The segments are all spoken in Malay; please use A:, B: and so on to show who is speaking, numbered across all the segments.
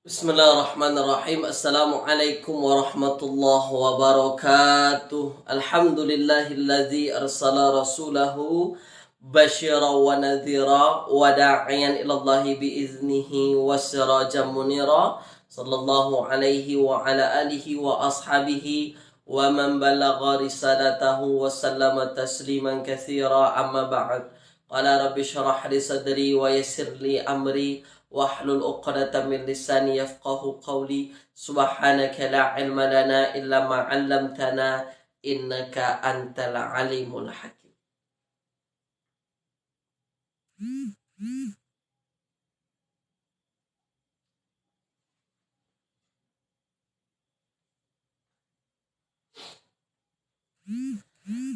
A: Bismillahirrahmanirrahim. Assalamualaikum warahmatullahi wabarakatuh. Alhamdulillahilladzi arsala rasulahu basyira wa nadhira wa da'iyan ilallahi biiznihi wa sirajan munira. Sallallahu alaihi wa ala alihi wa ashabihi wa man balagha risalatahu wa sallama tasliman katsira amma ba'd. Qala rabbi shrah li sadri wa yassir li amri wahlul 'uqdatam min lisani yafqahu qawli. Subhanaka la ilma lana illa ma 'allamtana innaka antal alimul hakim.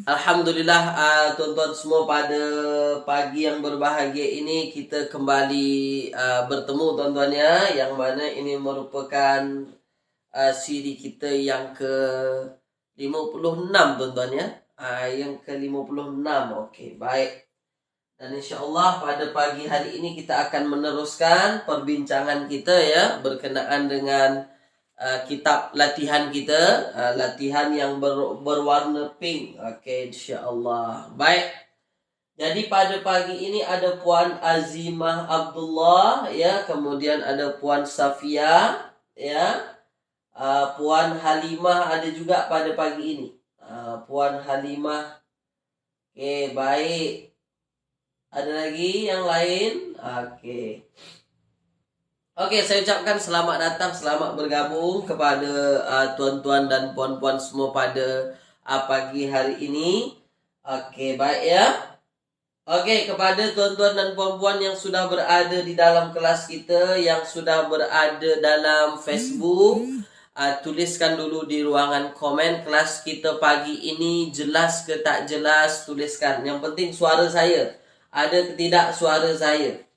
A: Alhamdulillah, tuan-tuan semua, pada pagi yang berbahagia ini kita kembali bertemu tuan-tuan ya, yang mana ini merupakan siri kita yang ke-56 tuan-tuan ya. Yang ke-56. Okey, baik. Dan insya-Allah pada pagi hari ini kita akan meneruskan perbincangan kita ya, berkenaan dengan kitab latihan kita, latihan yang berwarna pink. Okey, insya-Allah. Baik. Jadi pada pagi ini ada Puan Azimah Abdullah ya, kemudian ada Puan Safia ya, Puan Halimah ada juga pada pagi ini. Puan Halimah. Okey, baik. Ada lagi yang lain? Okey. Okey, saya ucapkan selamat datang, selamat bergabung kepada tuan-tuan dan puan-puan semua pada pagi hari ini. Okey, baik ya. Okey, kepada tuan-tuan dan puan-puan yang sudah berada di dalam kelas kita, yang sudah berada dalam Facebook, tuliskan dulu di ruangan komen kelas kita pagi ini jelas ke tak jelas, tuliskan. Yang penting suara saya. Ada ke tidak suara saya?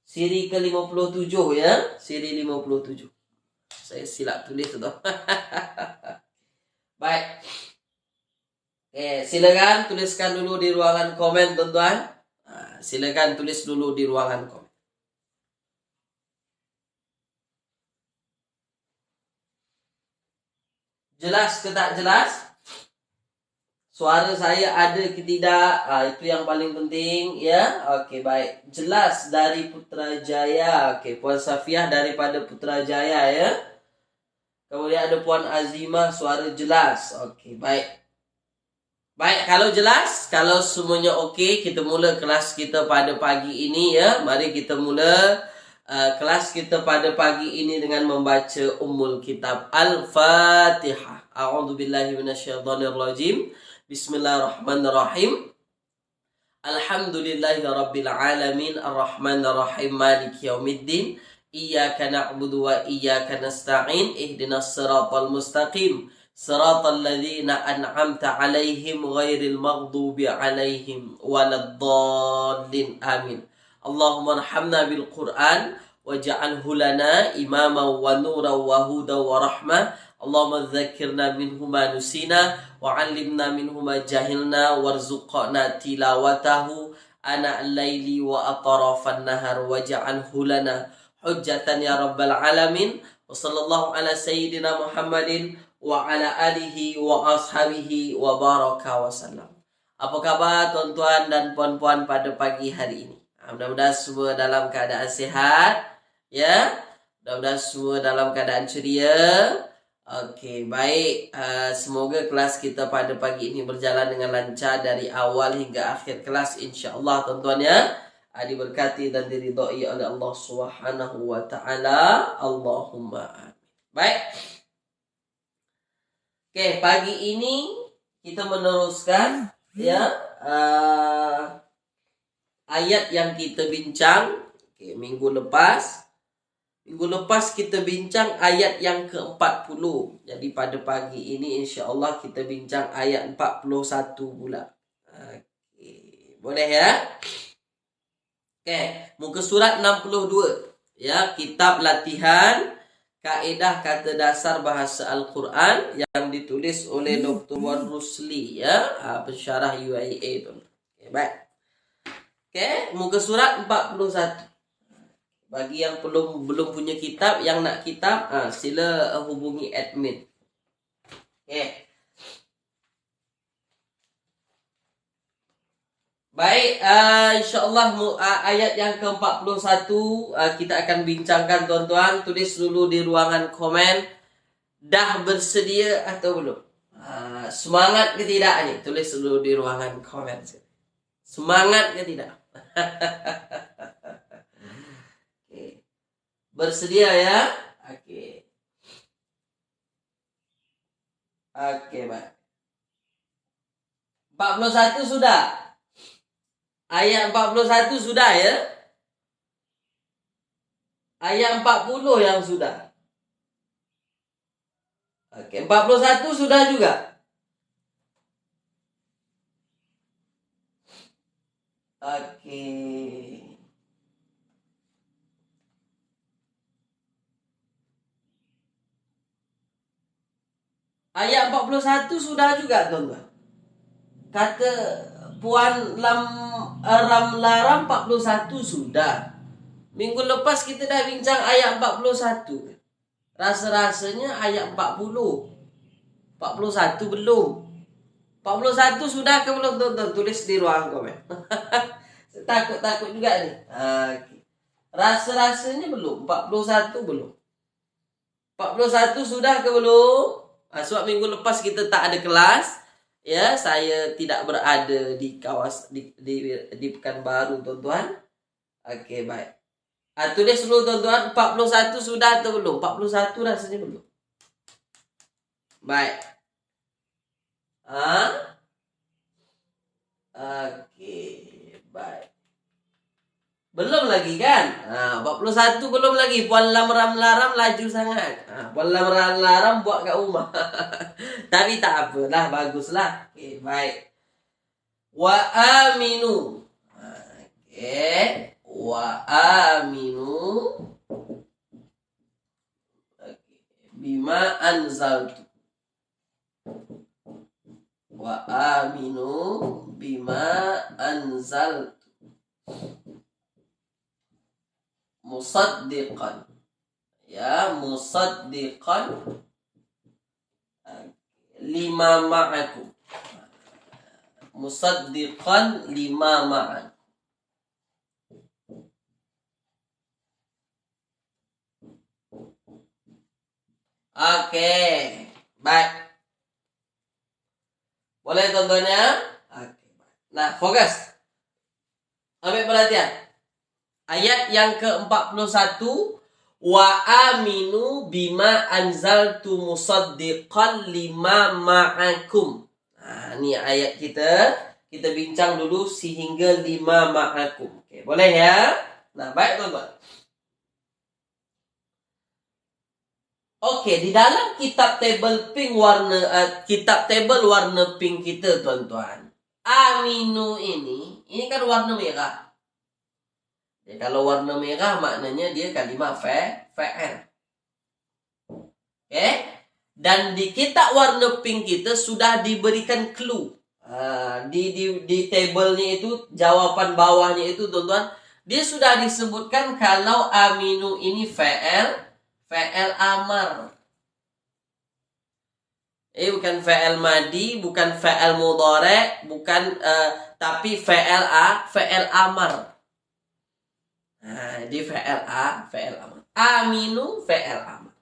A: Siri ke-57 ya. Siri 57. Saya silap tulis tu. Baik. Silakan tuliskan dulu di ruangan komen tuan-tuan. Silakan tulis dulu di ruangan komen. Jelas ke tak jelas? Suara saya ada ke tidak? Itu yang paling penting ya. Okey, baik. Jelas dari Putrajaya. Okey, Puan Safiah daripada Putrajaya ya. Kemudian ada Puan Azimah, suara jelas. Okey, baik. Baik, kalau jelas, kalau semuanya okey, kita mula kelas kita pada pagi ini ya. Mari kita mula kelas kita pada pagi ini dengan membaca Ummul Kitab Al-Fatihah. A'udzubillahi minasyaitonirrajim. Bismillahirrahmanirrahim. Alhamdulillahi rabbil alamin, arrahmanir rahim, maliki yaumiddin. Iyyaka na'budu wa iyyaka nasta'in. Ihdinas siratal mustaqim. Siratal ladzina an'amta 'alaihim ghairil maghdubi 'alaihim waladdallin. Amin. Allahumma arhamna bil Qur'an waj'alhu lana imama wa nura wa huda wa rahmah. Allahumma dzakirna minhu ma nusina wa 'allimna minhu ma jahilna warzuqna tilawatahu ana al-laili wa atrafan nahar waj'alhu lana hujjatan ya rabbal alamin. Wa sallallahu ala sayyidina Muhammadin wa ala alihi wa ashabihi wa baraka wa sallam. Apa khabar tuan-tuan dan puan-puan pada pagi hari ini? Mudah-mudahan semua dalam keadaan sihat ya. Mudah-mudahan semua dalam keadaan ceria. Okey, baik. Semoga kelas kita pada pagi ini berjalan dengan lancar dari awal hingga akhir kelas, insya-Allah tuan-tuan ya. Diberkati dan diridhai oleh Allah Subhanahu wa taala. Allahumma amin. Baik. Okey, pagi ini kita meneruskan ya ayat yang kita bincang. Okey, minggu lepas kita bincang ayat yang ke-40. Jadi pada pagi ini insya-Allah kita bincang ayat 41 pula. Okey, boleh ya? Okey, muka surat 62 ya, kitab latihan kaedah kata dasar bahasa Al-Quran yang ditulis oleh Dr. Wan Rusli ya, pensyarah UIA tu. Okey, baik. Okey, muka surat 41. Bagi yang belum punya kitab, yang nak kitab, sila hubungi admin. Okay. Baik, insyaAllah ayat yang ke-41 kita akan bincangkan tuan-tuan. Tulis dulu di ruangan komen. Dah bersedia atau belum? Semangat ke tidak nih? Tulis dulu di ruangan komen. Semangat ke tidak? Okay. Bersedia ya? Oke. Oke, baik. 41 sudah? Ayat 41 sudah ya? Ayat 40 yang sudah. Oke, 41 sudah juga. Oke. Ayat 41 sudah juga, teman-teman. Kata Puan Ramlaram 41 sudah. Minggu lepas kita dah bincang ayat 41. Rasa-rasanya ayat 40. 41 belum. 41 sudah ke belum, tuan-tuan? Tulis di ruang komen. Takut juga nih. Okay. Rasa-rasanya belum. 41 belum. 41 sudah ke belum? Sebab minggu lepas kita tak ada kelas. Ya, saya tidak berada di di Pekanbaru, tuan-tuan. Oke, baik. Tulis dulu, tuan-tuan. 41 sudah atau belum? 41 rasanya belum. Baik. Oke, baik. Belum lagi kan? 41 belum lagi. Puan Lamram laju sangat. Puan Lamram buat kat rumah. Tapi tak apalah, baguslah. Okey, baik. Wa aminu. Okey. Wa aminu. Bima anzaltu. Wa aminu bima anzaltu. Musaddiqan. Ya, musaddiqan lima ma'akum. Musaddiqan lima ma'akum. Oke, baik. Boleh, tuan-tuan ya? Oke, baik. Nah, fokus. Ambil perhatian. Ayat yang ke-41, wa aminu bima anzaltu musaddiqan lima ma'akum. Ini ayat kita bincang dulu sehingga lima ma'akum. Oke, boleh ya? Nah, baik, tuan-tuan. Oke, di dalam kitab table warna pink kita, tuan-tuan. Aminu ini kan warna merah. Ya, kalau warna merah maknanya dia kalimat fa'il. Oke? Dan di kitab warna pink kita sudah diberikan clue. Di tabelnya itu, jawapan bawahnya itu, tuan-tuan, dia sudah disebutkan kalau aminu ini fa'il amar. Bukan fa'il madi, bukan fa'il mudhari', bukan tapi fa'il amar. Di fa'il amar. Aminu fa'il amar.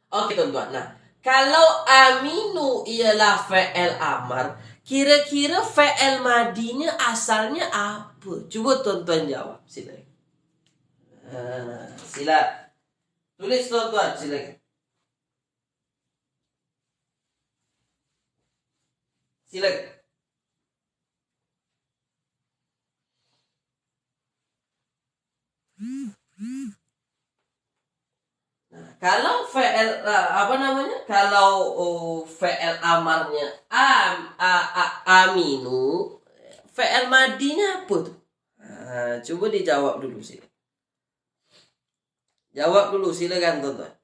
A: Oke, tuan-tuan. Nah, kalau aminu ialah fa'il amar, kira-kira fa'il madinya asalnya apa? Cuba tuan-tuan jawab. Silakan. Sila. Tulis, tuan-tuan, silakan. Silakan. Nah, kalau fa'il Kalau fa'il amarnya aminu, fa'il madinya apa tuh? Coba dijawab dulu sih. Jawab dulu, silakan, tuan-tuan.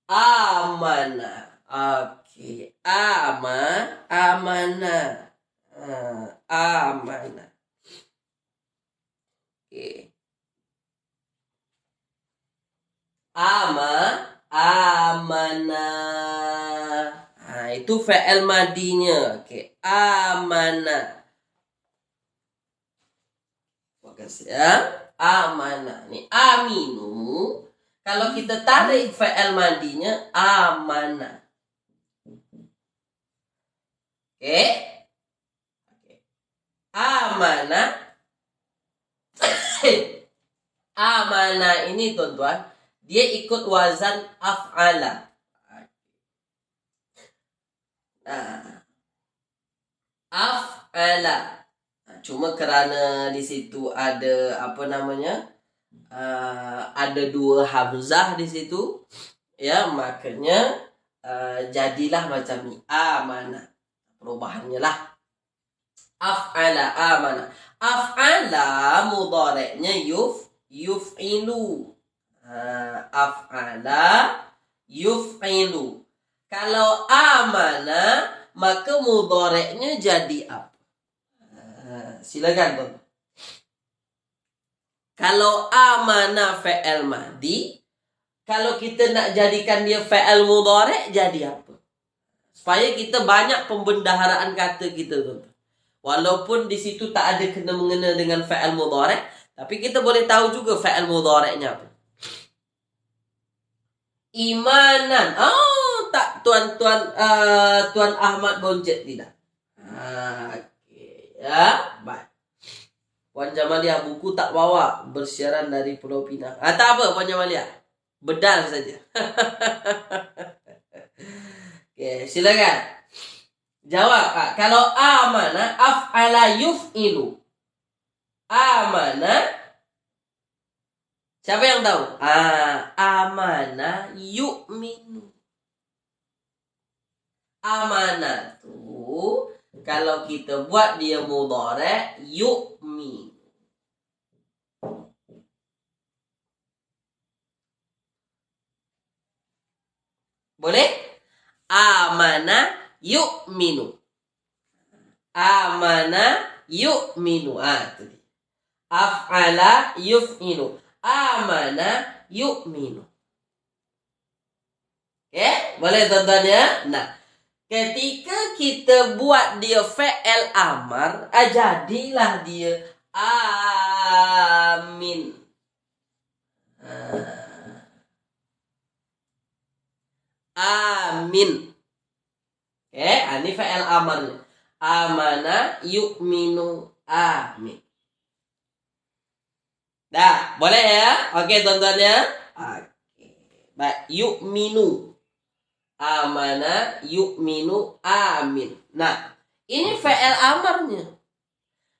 A: Amanah. Oke, amanah. Amanah. Oke. Amanah. Nah, itu fi'il madinya. Oke, amanah. Fokus ya. Amanah. Nih, aminu. Kalau kita tarik fi'il madinya amanah. Oke. Amanah. Amanah ini tuan-tuan, dia ikut wazan af'ala. Nah, af'ala. Cuma kerana di situ ada apa namanya? Ada dua hamzah di situ, ya, makanya jadilah macam ni, amanah. Perubahannya lah. Af'ala amanah. Af'ala mudhari'nya yuf'ilu. Af'ala yuf'ilu. Kalau amanah maka mudhari'nya jadi apa? Silakan tuan. Kalau amanah fi'il madi, kalau kita nak jadikan dia fi'il mudhari' jadi apa? Supaya kita banyak pembendaharaan kata kita tuan. Walaupun di situ tak ada kena-mengena dengan fi'il mudhari', tapi kita boleh tahu juga fi'il mudhari'nya apa. Imanan. Oh, tak Tuan Ahmad Boncet tidak. Okey, ya. Baik. Puan Jamalia, buku tak bawa, bersiaran dari Pulau Pinang. Tak apa Puan Jamalia. Bedal saja. Okey, silakan. Jawab. Kalau amanah af'ala yuf'ilu. Amanah, siapa yang tahu? Amanah yu'minu. Amanah tu kalau kita buat dia mudhari' yu'min. Boleh? Amanah yu'minu. Amanah yu'minu. Itu dia. Af'ala yuf'ilu. Amanah yu'minu. Oke? Boleh tuan-tuan ya? Nah, ketika kita buat dia fi'il amar, jadilah dia amin. Amin. Oke, ini fi'il amarnya. Amana yu'minu amin. Dah, boleh ya? Oke, tuan-tuan ya? Oke. Baik, yu'minu. Amana yu'minu amin. Nah, ini fi'il amarnya.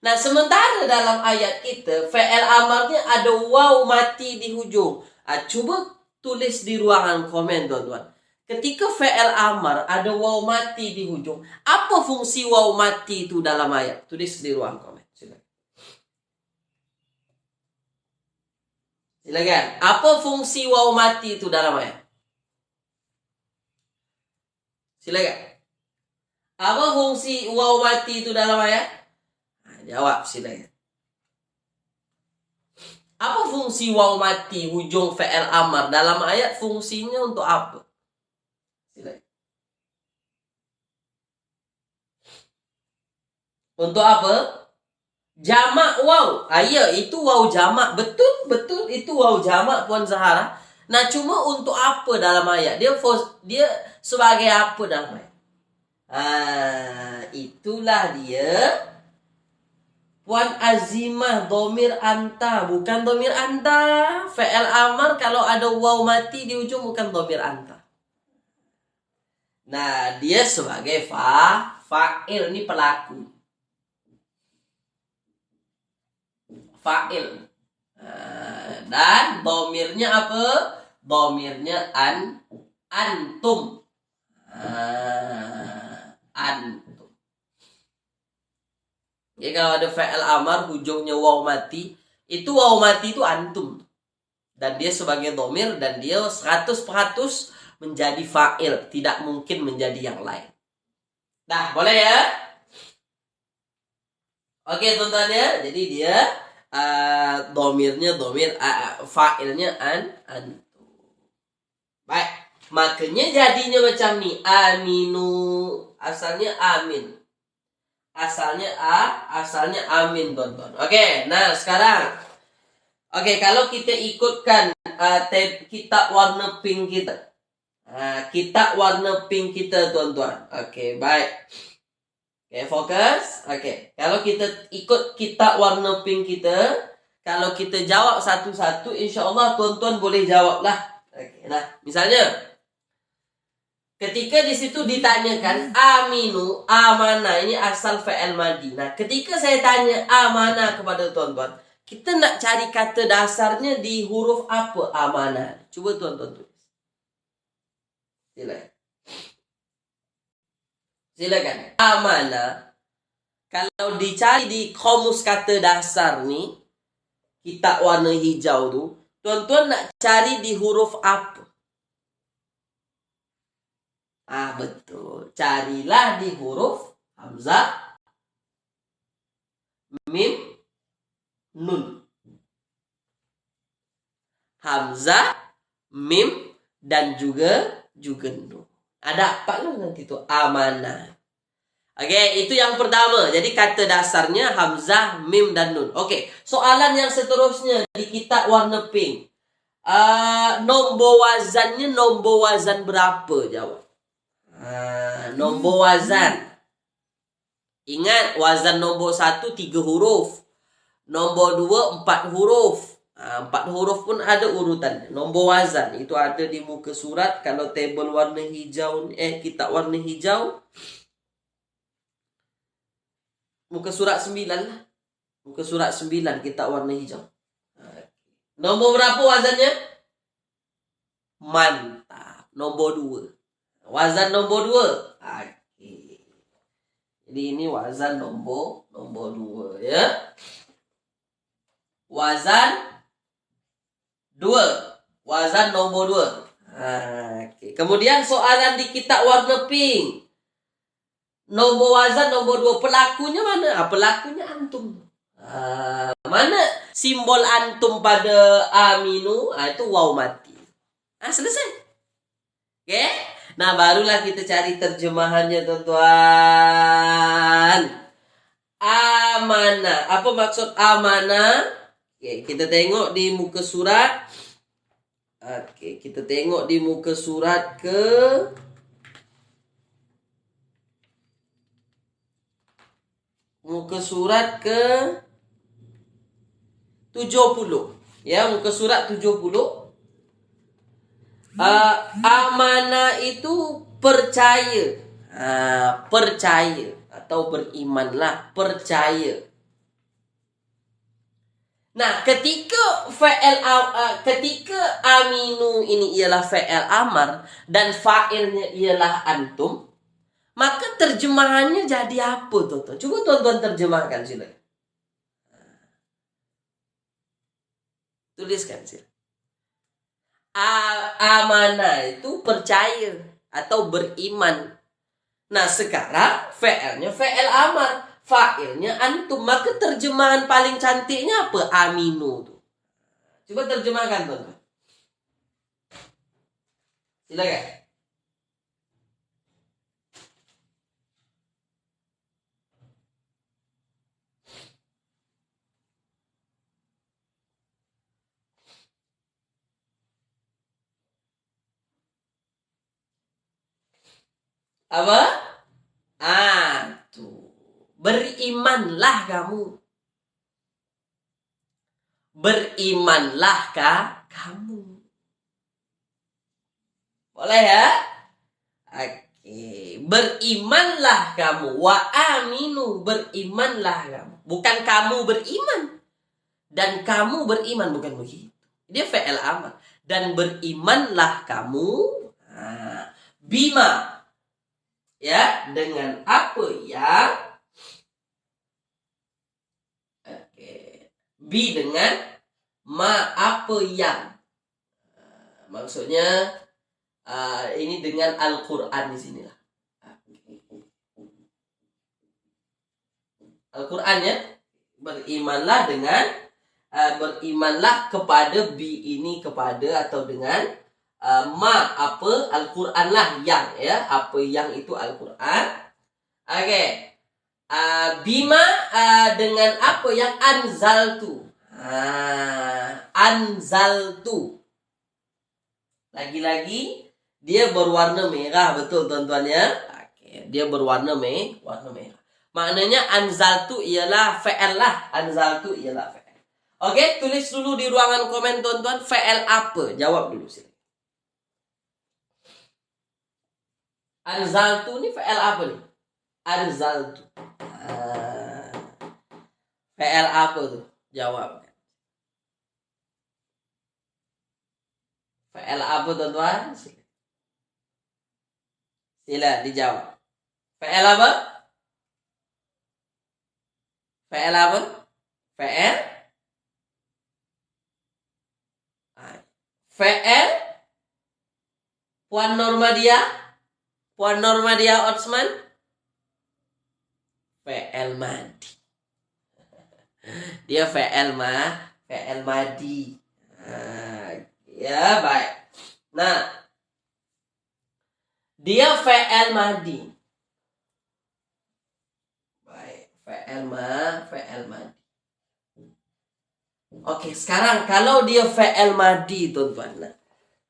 A: Nah, sementara dalam ayat kita, fi'il amarnya ada waw mati di hujung. Cuba tulis di ruangan komen, tuan-tuan. Ketika fi'il amar ada waw mati di hujung, apa fungsi waw mati itu dalam ayat? Tulis di ruang komen. Silakan. Apa fungsi waw mati itu dalam ayat? Silakan. Apa fungsi waw mati itu dalam ayat? Jawab, silakan. Apa fungsi waw mati hujung fi'il amar dalam ayat? Fungsinya untuk apa? Silakan. Untuk apa? Jamak waw. Ya, itu waw jamak. Betul itu waw jamak Puan Zahara. Nah, cuma untuk apa dalam ayat? Dia sebagai apa dalam ayat? Itulah dia Puan Azimah, domir anta, bukan domir anta. Fi'il amar kalau ada waw mati di ujung bukan domir anta. Nah, dia sebagai fa'il, ini pelaku. Fa'il. Dan domirnya apa? Domirnya antum. Antum. Jadi kalau ada fi'il amar hujungnya waw mati, itu waw mati itu antum. Dan dia sebagai domir dan dia 100% menjadi fa'il, tidak mungkin menjadi yang lain. Nah, boleh ya? Oke tuan-tuan ya, jadi dia domirnya domir, fa'ilnya antum. Baik, makanya jadinya macam nih, aminu, asalnya amin. Asalnya amin tuan-tuan. Oke, nah sekarang kalau kita ikutkan kita warna pink kita. Kita warna pink kita tuan-tuan. Oke, baik. Oke, fokus. Oke, kalau kita ikut kita warna pink kita, kalau kita jawab satu-satu, insya Allah tuan-tuan boleh jawab lah. Oke, nah misalnya ketika di situ ditanyakan aminu, amana, ini asal fi'il madhi. Nah, ketika saya tanya amana kepada tuan-tuan, kita nak cari kata dasarnya di huruf apa amana? Coba tuan-tuan tulis. Silakan. Amana. Kalau dicari di kamus kata dasar nih, kita warna hijau tuh, tuan-tuan nak cari di huruf apa? Betul. Carilah di huruf hamzah, mim, nun. Hamzah, mim, dan juga nun. Ada apa lo nanti tuh? Amanah. Oke, itu yang pertama. Jadi kata dasarnya hamzah, mim, dan nun. Oke, soalan yang seterusnya di kitab warna pink. Nombor wazan berapa? Jawab. Nombor wazan. Ingat, wazan nombor 1 3 huruf. Nombor 2 4 huruf. 4 huruf pun ada urutan. Nombor wazan itu ada di muka surat. Kalau tabel warna hijau, kitab warna hijau, muka surat 9 lah. Muka surat 9 kitab warna hijau. Nombor berapa wazannya? Mantap. Nombor 2. Wazan nombor 2. Jadi ini wazan nombor 2 ya. Wazan 2. Wazan nombor 2. Kemudian soalan di kitab warna pink. Nombor wazan nombor 2. Pelakunya mana? Pelakunya antum. Mana simbol antum pada aminu? Itu waw mati. Selesai. Oke. Nah, barulah kita cari terjemahannya tuan-tuan. Amanah. Apa maksud amanah? Oke, kita tengok di muka surat. Kita tengok di muka surat ke surat ke 70. Ya, muka surat 70. Amanah itu percaya. Percaya atau berimanlah, percaya. Nah, ketika aminu ini ialah fa'il amar dan fa'ilnya ialah antum, maka terjemahannya jadi apa tuan-tuan? Coba tuan-tuan terjemahkan silakan. Tuliskan silakan. Amanah itu percaya atau beriman. Nah, sekarang fa'ilnya fa'il amar. Fa'ilnya antum. Maka terjemahan paling cantiknya apa? Aminu tuh. Coba terjemahkan tuan-tuan. Silakan. Apa? Tuh. Berimanlah kamu. Berimanlah kamu. Boleh ya? Oke. Berimanlah kamu. Wa aminu. Berimanlah kamu. Bukan kamu beriman. Dan kamu beriman. Bukan begitu. Dia fi'il amar. Dan berimanlah kamu. Bima. Ya. Dengan apa yang bi dengan ma apa yang. Maksudnya ini dengan Al-Quran di sini lah. Al-Quran ya. Berimanlah dengan berimanlah kepada bi ini kepada atau dengan ma apa Al-Quran lah yang ya apa yang itu Al-Quran. Okey. Bima dengan apa yang anzaltu. Anzaltu. Lagi-lagi dia berwarna merah, betul tuan-tuan ya. Okey, dia berwarna warna merah. Maknanya anzaltu ialah fa'al lah. Anzaltu ialah fa'al. Okey, tulis dulu di ruangan komen tuan-tuan fa'al apa? Jawab dulu sini. Anzaltu ni fa'al apa ni? Anzaltu. Fa'al apa tu? Jawab. Fa'al apa tuan-tuan? Sila dijawab. Fa'al apa? Fa'al apa? Fa'al? Fa'al? Puan Normadia? Puan Normadia Otsman? Fa'al madi. Dia fa'al madi. Ya, baik. Nah, dia fa'al madi. Baik, fa'al madi. Oke, sekarang kalau dia fa'al madi, tuan-tuan. Nah,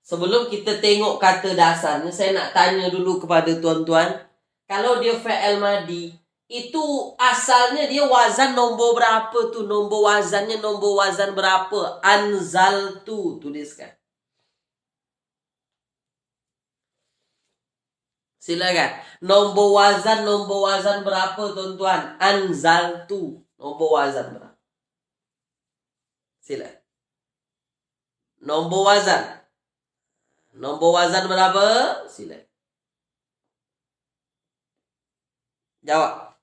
A: sebelum kita tengok kata dasarnya, saya nak tanya dulu kepada tuan-tuan. Kalau dia fa'al madi, itu asalnya dia wazan nombor berapa tu? Nombor wazan berapa? Anzaltu, tuliskan. Silakan. Nombor wazan berapa tuan-tuan? Anzaltu. Nombor wazan berapa? Silakan. Nombor wazan berapa? Silakan. Jawab.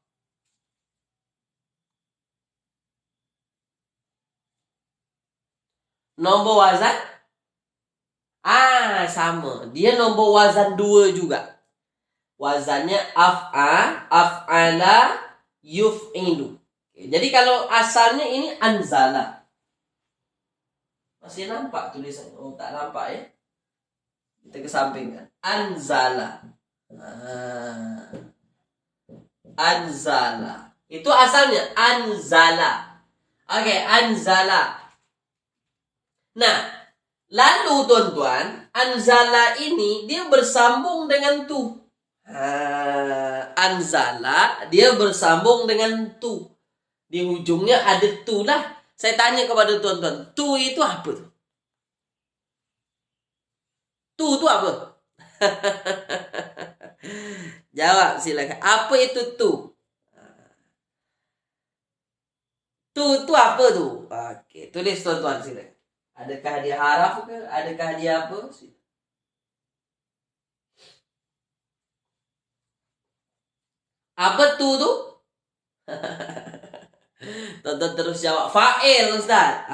A: Nombor wazan? Sama. Dia nombor wazan 2 juga. Wazannya af'ala, yuf'ilu. Jadi kalau asalnya ini anzala. Masih nampak tulisannya? Oh, tak nampak ya? Kita kesampingkan. Anzala. Anzala. Itu asalnya anzala. Oke, anzala. Nah, lalu tuan-tuan, anzala ini dia bersambung dengan tu. Anzala dia bersambung dengan tu. Di ujungnya ada tu lah. Saya tanya kepada tuan-tuan, tu itu apa tu? Tu itu apa? Jawab silakan. Apa itu tu? Tu itu apa tu? Okey, tulis tuan-tuan silakan. Adakah dia haraf ke? Adakah dia apa? Apa tu? Tonton terus jawab. Fa'il, Ustaz.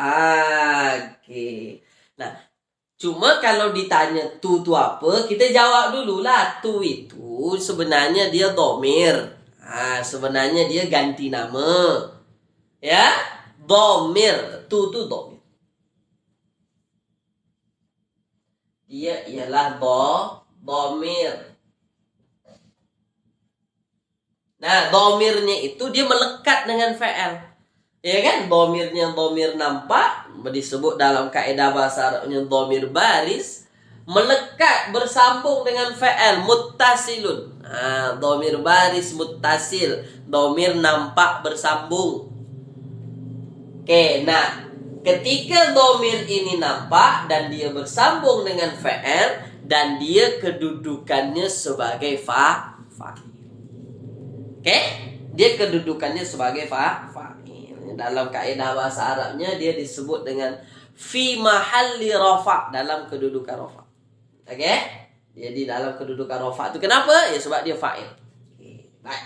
A: Okey. Nah, cuma kalau ditanya tu apa, kita jawab dululah. Tu itu sebenarnya dia domir. Sebenarnya dia ganti nama. Ya? Domir. Tu domir. Dia ialah domir. Nah, domirnya itu dia melekat dengan fa'al. Ya kan? Domirnya domir nampak. Disebut dalam kaedah bahasa Arabnya domir baris. Melekat bersambung dengan fa'al. Muttasilun. Domir baris muttasil. Domir nampak bersambung. Oke, nah. Ketika domir ini nampak dan dia bersambung dengan fa'al. Dan dia kedudukannya sebagai fa'il. Oke, dia kedudukannya sebagai fa'il. Dalam kaedah bahasa Arabnya dia disebut dengan fi mahalli rafa, dalam kedudukan rafa. Oke? Jadi dalam kedudukan rafa itu kenapa? Ya sebab dia fa'il. Baik.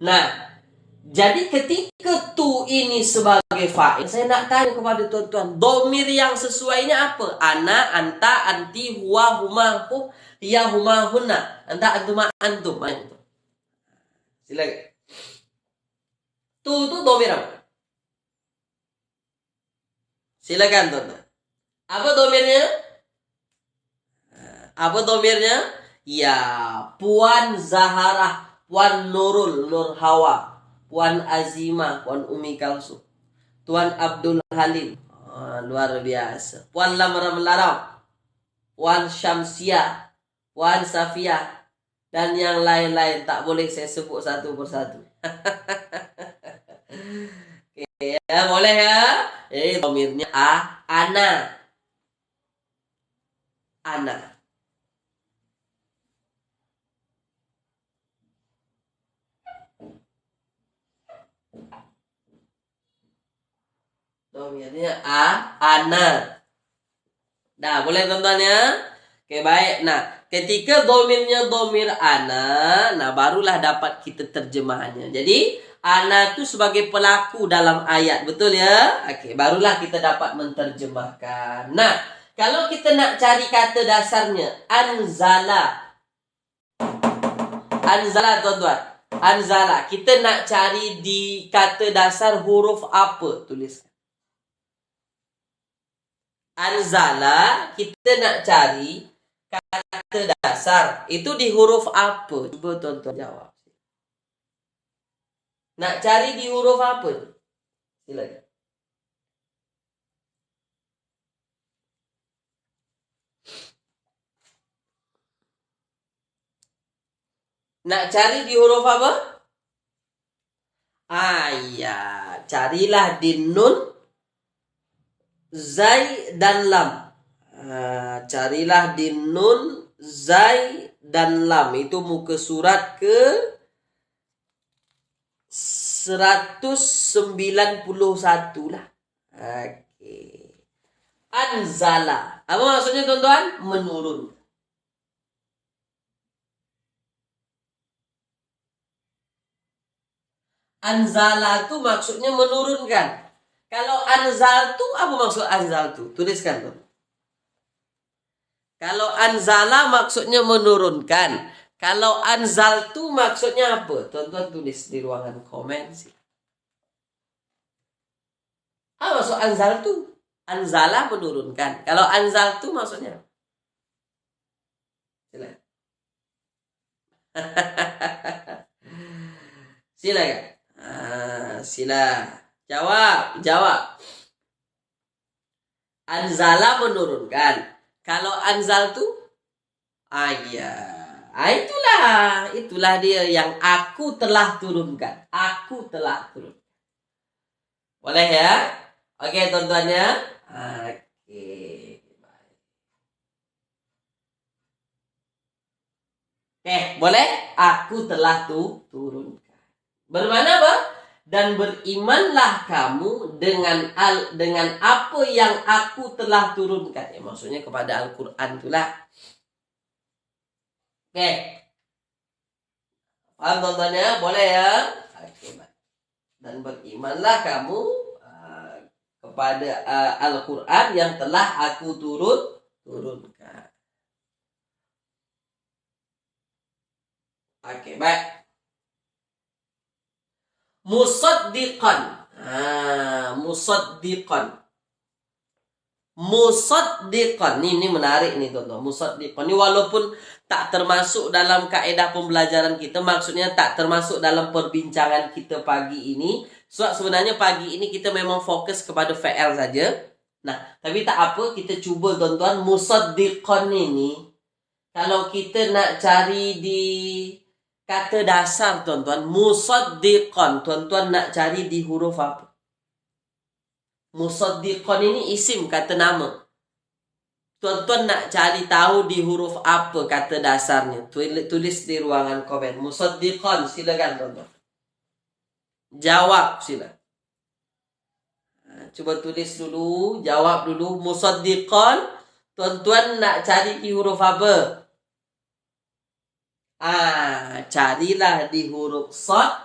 A: Nah, jadi ketika tu ini sebagai fa'il, saya nak tanya kepada tuan-tuan, domir yang sesuainya apa? Ana, anta, anti, huwa, huma, hu, hiya, huma, hunna. Anta, antuma, antum. Silakan. Tu domir apa? Silakan tonton. Apa domirnya? Apa domirnya? Ya, Puan Zaharah, Puan Nurul, Nur Hawa, Puan Azimah, Puan Umi Kalsum, Tuan Abdul Halim. Luar biasa. Puan Lamram Larap, Puan Syamsiah, Puan Safia, dan yang lain-lain. Tak boleh saya sebut satu persatu. Oke, ya, boleh ya? Domirnya ana. Ana. Domirnya ana. Nah, boleh tonton ya? Oke, baik. Nah, ketika domirnya domir ana, nah barulah dapat kita terjemahannya. Jadi, ana itu sebagai pelaku dalam ayat, betul ya? Oke, barulah kita dapat menterjemahkan. Nah, kalau kita nak cari kata dasarnya, anzala. Anzala, tuan-tuan. Anzala. Kita nak cari di kata dasar huruf apa? Tuliskan. Anzala, kita nak cari kata dasar. Itu di huruf apa? Cuba tonton jawab. Nak cari di huruf apa? Silakan. Nak cari di huruf apa? Ya, carilah di nun, zai, dan lam. Carilah di nun, zai, dan lam. Itu muka surat ke 191 lah. Oke. Anzala. Apa maksudnya, tuan-tuan? Menurun. Anzala itu maksudnya menurunkan. Kalau anzal tu, apa maksud anzal tu? Tuliskan tuh. Kalau anzala maksudnya menurunkan. Kalau anzal tu maksudnya apa? Tuan-tuan tulis di ruangan komen sih. Apa maksud anzal tu? Anzala menurunkan. Kalau anzal tu maksudnya? Silakan. Silakan. Sila. Jawab. Anzala menurunkan. Kalau anzal tu? Iya. Itulah dia yang aku telah turunkan. Aku telah turunkan. Boleh ya? Oke, tuan-tuannya. Oke, boleh? Aku telah turunkan. Bermana apa? Dan berimanlah kamu dengan apa yang aku telah turunkan. Ya, maksudnya kepada Al-Quran itulah. Oke. Paham tontonnya? Boleh ya? Oke, dan berimanlah kamu kepada Al-Quran yang telah aku turunkan. Oke, baik. Musaddiqan. Musaddiqan. Ini menarik nih, teman-teman. Musaddiqan ini walaupun tak termasuk dalam kaedah pembelajaran kita, maksudnya tak termasuk dalam perbincangan kita pagi ini. So, sebenarnya pagi ini kita memang fokus kepada fi'il saja. Nah, tapi tak apa, kita cuba, teman-teman. Musaddiqan ini, kalau kita nak cari di kata dasar, tuan-tuan, musaddiqan, tuan-tuan nak cari di huruf apa? Musaddiqan ini isim, kata nama. Tuan-tuan nak cari tahu di huruf apa kata dasarnya? Tulis di ruangan komen. Musaddiqan, silakan, tuan-tuan. Jawab, silakan. Coba tulis dulu, jawab dulu. Musaddiqan, tuan-tuan nak cari di huruf apa? Carilah di huruf shad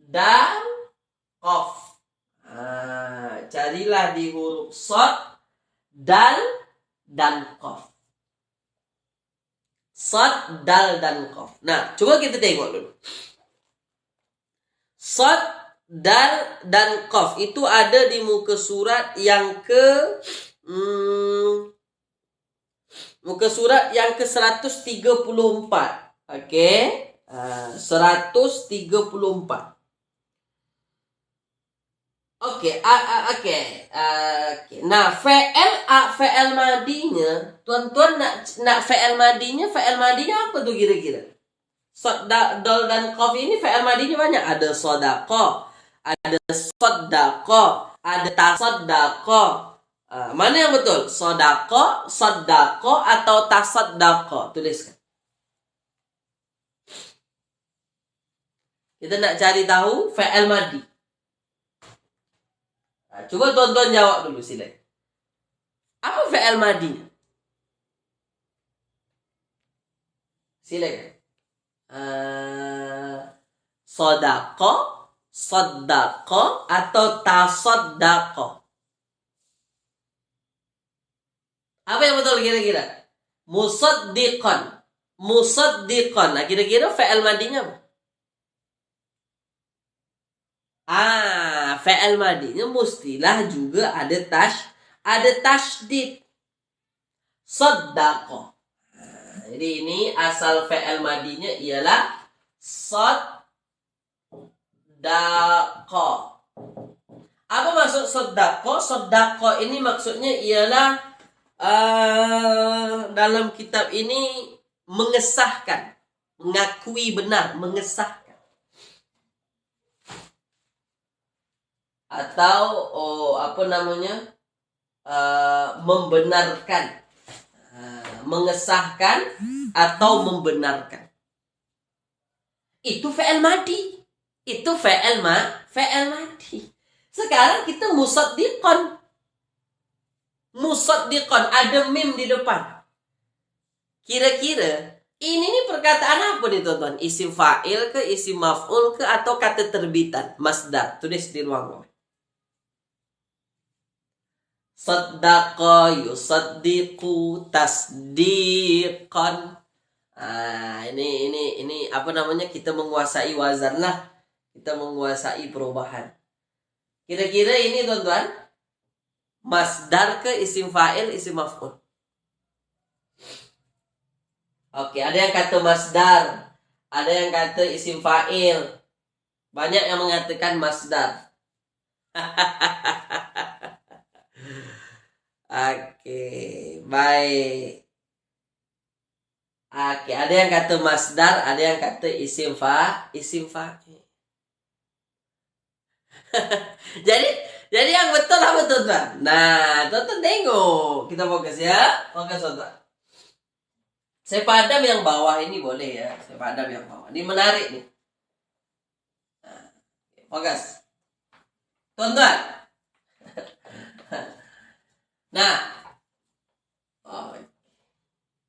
A: dan qaf. Carilah di huruf shad dan qaf. Shad, dal, dan qaf. Nah, coba kita tengok dulu. Shad, dal dan qaf itu ada di muka surat yang ke muka surat yang ke 134. Okey. 134. Okey, okey. Nah, fi'il madinya, tuan-tuan nak fi'il madinya apa tuh kira-kira? Dal dan qaf ini fi'il madinya banyak. Ada sadaqa, ada saddaqa, ada tasaddaqa. Mana yang betul? Sadaqa, saddaqa atau tasaddaqa? Tuliskan. Kita nak cari tahu fi'il madi. Coba tuan-tuan jawab dulu sila. Apa fi'il madinya? Silakan. Sadaqa, saddaqa atau tasaddaqa? Apa yang betul kira-kira? Musaddiqan. Musaddiqan. Nah, kira-kira fi'il madinya apa? Fi'il madinya mestilah juga ada tasydid. Saddaqa. Jadi ini asal fi'il madinya ialah saddaqa. Apa maksud saddaqa? Saddaqa ini maksudnya ialah dalam kitab ini mengesahkan, mengakui benar, mengesahkan. Atau membenarkan, mengesahkan atau membenarkan. Itu fi'il madi. Itu fi'il madi. Sekarang kita musaddiqan. Musaddiqan ada mim di depan. Kira-kira ini nih perkataan apa nih tuan-tuan? Isim fa'il ke, isim maf'ul ke, atau kata terbitan? Masdar. Tulis di ruang komen. Saddaqa yusaddiqu tasdiqan. Ini apa namanya? Kita menguasai wazan lah. Kita menguasai perubahan. Kira-kira ini tuan-tuan, masdar ke, isim fa'il, isim maf'ul? Oke, ada yang kata masdar, ada yang kata isim fa'il. Banyak yang mengatakan masdar. Oke, baik. Oke, ada yang kata masdar, ada yang kata isim fa'il. Jadi yang betul apa tuan-tuan? Nah, tuan-tuan tengok. Kita fokus ya. Fokus tuan-tuan. Saya padam yang bawah ini boleh ya. Saya padam yang bawah. Ini menarik nih. Fokus. Tuan-tuan. Nah.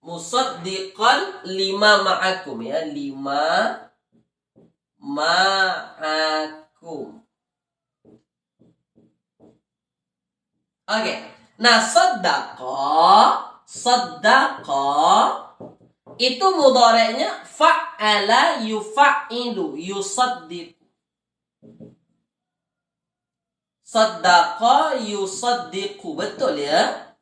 A: Musaddiqan lima ma'akum ya. Lima ma'akum. Oke. Nah, saddaqa itu mudhari'nya fa'ala yufa'ilu yusaddiqu. Saddaqa yusaddiqu. Betul ya?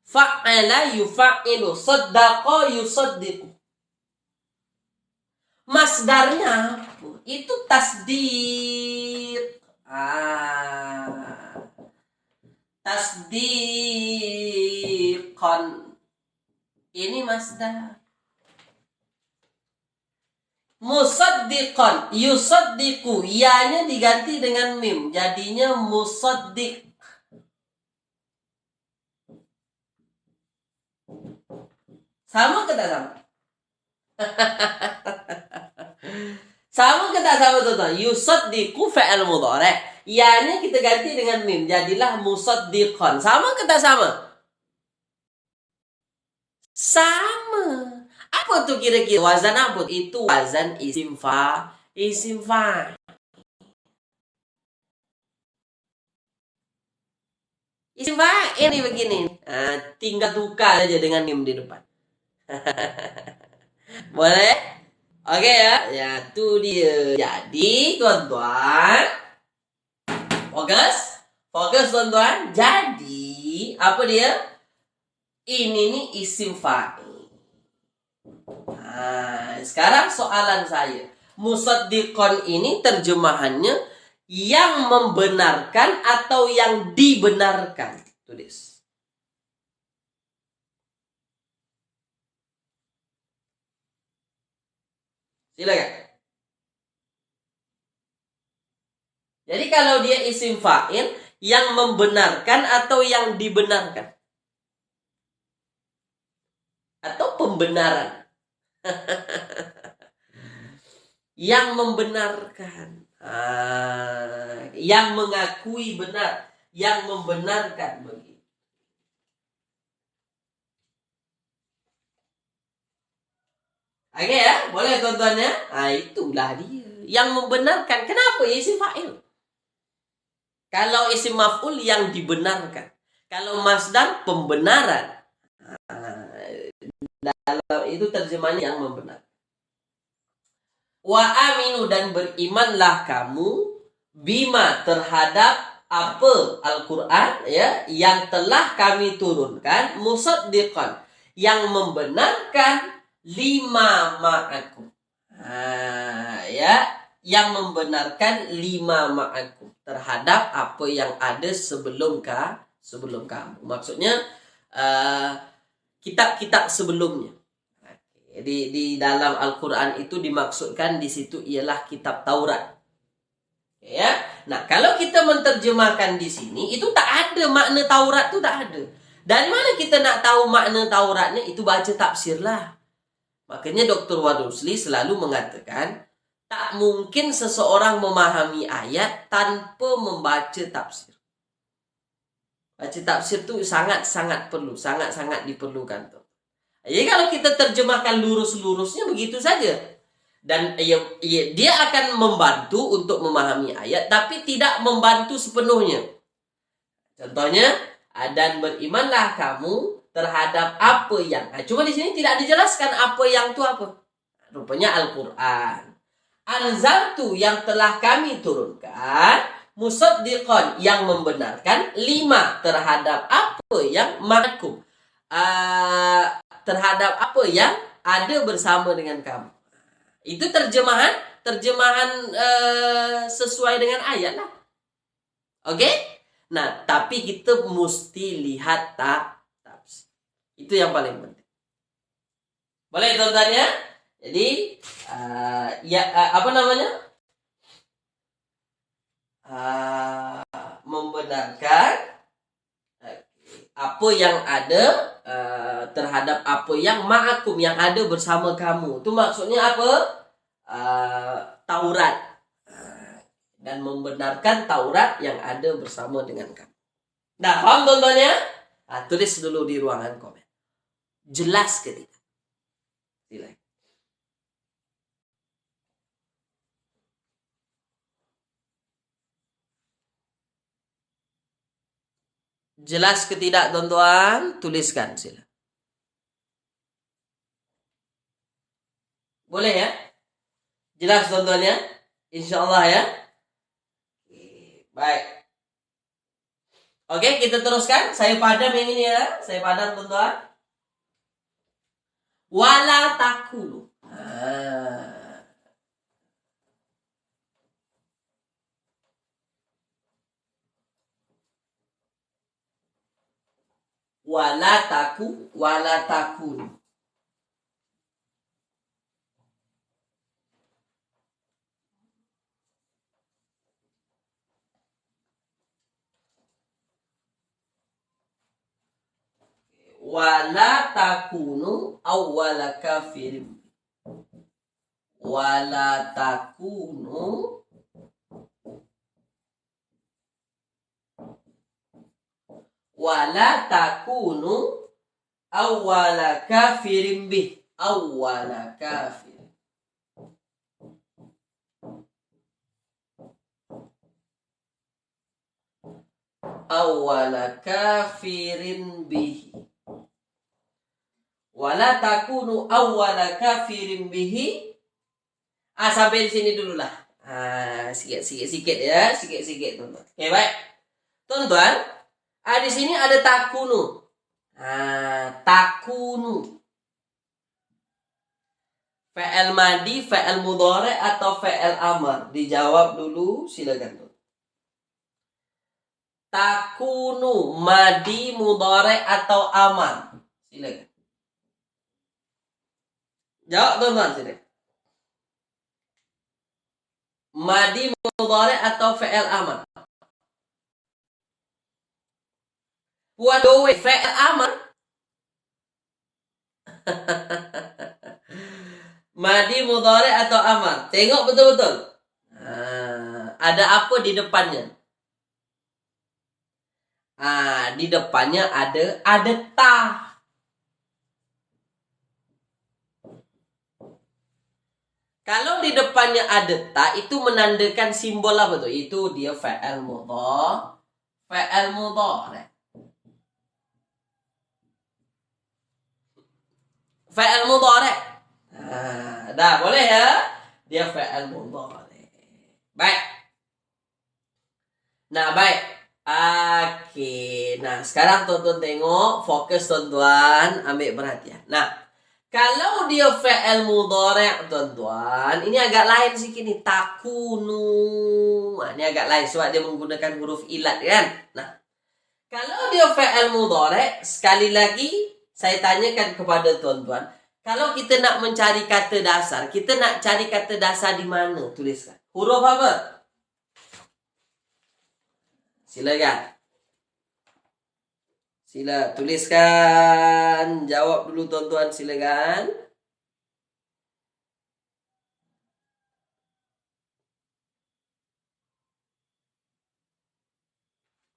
A: Fa'ala yufa'ilu. Saddaqa yusaddiqu. Masdarnya itu tasdiq. Tasdiqan. Ini masdar. Musaddiqan, yusaddiqu, ya-nya diganti dengan mim, jadinya musaddiq. Sama ke tak sama? Sama ke tak sama tuan-tuan? Yusaddiqu fi'il mudhari'. Ya-nya kita ganti dengan mim, jadilah musaddiqan. Sama ke tak sama? Sama. Apa tuh kira-kira? Wazan apa? Itu wazan isim fa. Isim fa. Isim fa ini begini. Tinggal tukar aja dengan mim di depan. Boleh? Oke ya. Ya, itu dia. Jadi, tuan-tuan, fokus. Fokus, tuan-tuan. Jadi, apa dia? Ini nih isim fa'il. Nah, sekarang soalan saya. Musaddiqon ini terjemahannya yang membenarkan atau yang dibenarkan. Tulis. Silakan. Jadi kalau dia isim fa'il, yang membenarkan atau yang dibenarkan? Atau pembenaran? Yang membenarkan. Yang mengakui benar. Yang membenarkan. Begitu. Oke ya, boleh tuan-tuan ya? Itulah dia. Yang membenarkan. Kenapa isim fa'il? Kalau isim maf'ul yang dibenarkan. Kalau masdar pembenaran. Kalau itu terjemahannya yang membenarkan. Wa aminu dan berimanlah kamu bima terhadap apa Al-Quran ya yang telah kami turunkan musaddiqan yang membenarkan lima ma'akum. Ya, yang membenarkan lima ma'akum terhadap apa yang ada sebelum kamu. Maksudnya kitab-kitab sebelumnya. Di dalam Al-Quran itu dimaksudkan di situ ialah kitab Taurat. Ya. Nah, kalau kita menerjemahkan di sini itu tak ada makna Taurat, itu tak ada. Dari mana kita nak tahu makna Tauratnya? Itu baca tafsir lah. Makanya Dr. Wadusli selalu mengatakan tak mungkin seseorang memahami ayat tanpa membaca tafsir. Baca tafsir itu sangat-sangat perlu, sangat-sangat diperlukan tuh. Jadi kalau kita terjemahkan lurus-lurusnya begitu saja. Dan dia akan membantu untuk memahami ayat, tapi tidak membantu sepenuhnya. Contohnya, dan berimanlah kamu terhadap apa yang. Cuma di sini tidak dijelaskan apa yang itu apa. Rupanya Al-Quran. Anzaltu yang telah kami turunkan, musaddiqan yang membenarkan, lima terhadap apa yang ma'akum. Terhadap apa yang ada bersama dengan kamu. Itu terjemahan sesuai dengan ayat lah. Oke? Nah, tapi kita mesti lihat tafsir. Itu yang paling penting. Boleh tuan-tuan ya? Jadi apa namanya? Membenarkan apa yang ada terhadap apa yang ma'akum yang ada bersama kamu. Itu maksudnya apa? Taurat. Dan membenarkan Taurat yang ada bersama dengan kamu. Nah, paham tuan-tuan ya? Tulis dulu di ruangan komen. Jelas ke tidak? Silakan. Jelas ke tidak tuan-tuan? Tuliskan sila. Boleh ya? Jelas tuan-tuan ya? Insyaallah ya. Baik. Oke, kita teruskan. Saya padam yang ini ya. Saya padam tuan-tuan. Wala takulu. Wala takulu. Wala takunu awwala kafirin. Wala takunu awwala kafirin bih. Awwala kafir. Awwala kafirin bihi. Wala takunu awwala kafirin bihi Sampai di sini dulu lah. Sikit-sikit ya, sikit-sikit teman-teman. Oke, baik. Teman-teman, di sini ada takunu. Takunu. Fi'il madi, fi'il mudhari atau fi'il amar? Dijawab dulu, silakan. Takunu, madi, mudhari atau amar? Silakan. Jawab teman-teman, silakan. Madi, mudhari atau fi'il amar? Buat doe, fi'il amar. Madi, mudhari atau amar? Tengok betul-betul. Ada apa di depannya? Di depannya ada ta. Kalau di depannya ada ta, itu menandakan simbol apa tuh? Itu dia fa'il mudhari. Fa'il mudhari. Fa'il mudhari. Dah boleh ya? Dia fa'il mudhari. Baik. Nah, baik. Oke. Nah, sekarang tonton tengok, fokus tonton, ambil perhatian. Nah, kalau dia fa'il mudhari, tuan-tuan, ini agak lain sedikit nih, takunu. Ini agak lain sebab dia menggunakan huruf ilat kan. Nah, kalau dia fa'il mudhari, sekali lagi saya tanyakan kepada tuan-tuan, kalau kita nak mencari kata dasar, kita nak cari kata dasar di mana? Tuliskan. Huruf apa? Silakan. Sila tuliskan. Jawab dulu tuan-tuan, silakan.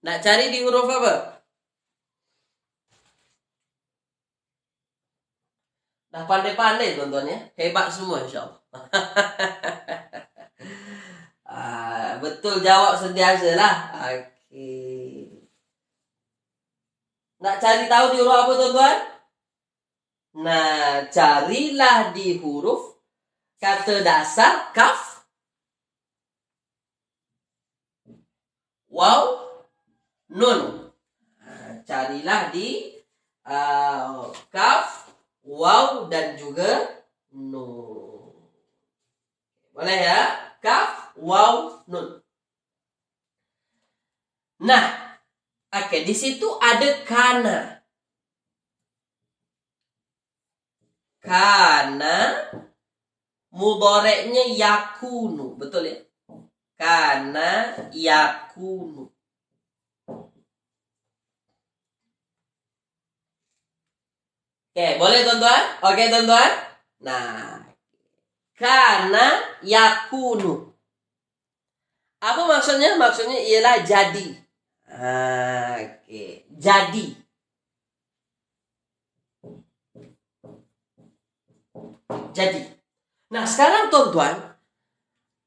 A: Nak cari di huruf apa? Dah pandai-pandai tuan-tuan ya. Hebat semua insyaAllah. Betul jawab sentiasa lah. Okey. Nak cari tahu di huruf apa tuan-tuan? Nah, carilah di huruf kata dasar kaf, waw, nun. Carilah di kaf, waw dan juga nun. Boleh ya? Kaf, waw, nun. Nah, oke, di situ ada kana. Kana mudhari'nya yakunu, betul ya? Kana yakunu. Oke, boleh tuan-tuan? Oke tuan-tuan? Nah, kana yakunu. Apa maksudnya? Maksudnya ialah jadi. Oke, jadi. Jadi. Nah, sekarang tuan-tuan,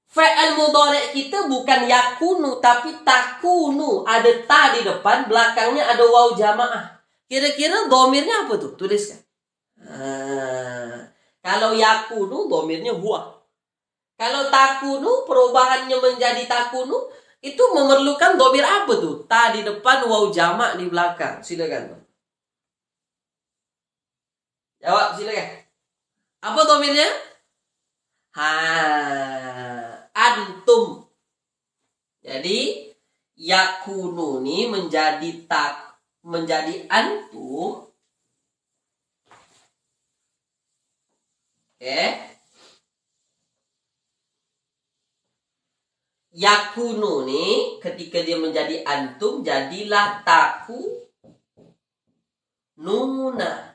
A: fi'il mudhari' kita bukan yakunu tapi takunu. Ada ta di depan, belakangnya ada waw jamaah. Kira-kira domirnya apa tuh? Tuliskan. Kalau yakunu, domirnya huwa. Kalau takunu, perubahannya menjadi takunu, itu memerlukan domir apa tuh? Ta di depan, waw jamak di belakang. Silakan. Jawab, silakan. Apa domirnya? Antum. Jadi yakunu ini menjadi antum. Oke. Yakunu nih ketika dia menjadi antum, jadilah taku nuna.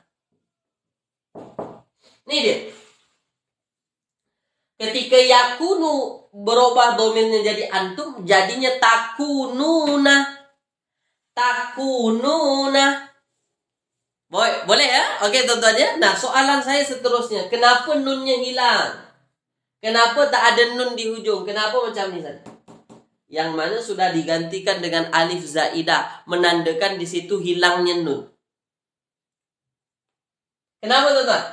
A: Ini dia. Ketika yakunu berubah domirnya jadi antum, jadinya takununa. Takununa. Boleh ya? Oke tuan-tuan ya. Nah, soalan saya seterusnya, kenapa nunnya hilang? Kenapa tak ada nun di hujung? Kenapa macam ni saja? Yang mana sudah digantikan dengan alif zaidah, menandakan di situ hilangnya nun. Kenapa tuan-tuan?